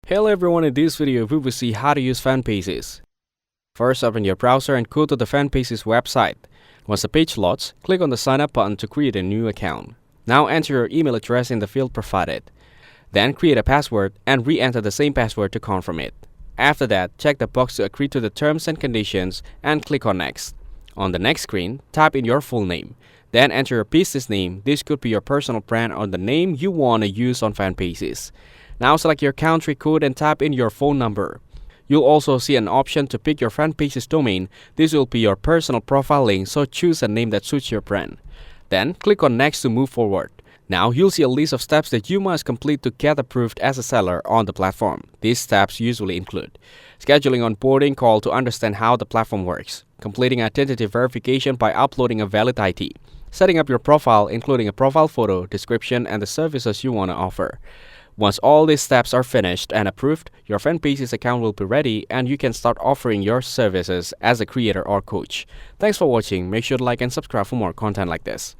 Hello everyone, in this video we will see how to use Fanbasis. First, open your browser and go to the Fanbasis website. Once the page loads, click on the sign up button to create a new account. Now enter your email address in the field provided. Then create a password and re-enter the same password to confirm it. After that, check the box to agree to the terms and conditions and click on next. On the next screen, type in your full name. Then enter your business name. This could be your personal brand or the name you want to use on Fanbasis. Now select your country code and type in your phone number. You'll also see an option to pick your Fanbasis domain. This will be your personal profile link, so choose a name that suits your brand. Then click on next to move forward. Now you'll see a list of steps that you must complete to get approved as a seller on the platform. These steps usually include scheduling onboarding call to understand how the platform works, completing identity verification by uploading a valid ID, setting up your profile including a profile photo, description, and the services you want to offer. Once all these steps are finished and approved, your Fanbasis account will be ready and you can start offering your services as a creator or coach. Thanks for watching. Make sure to like and subscribe for more content like this.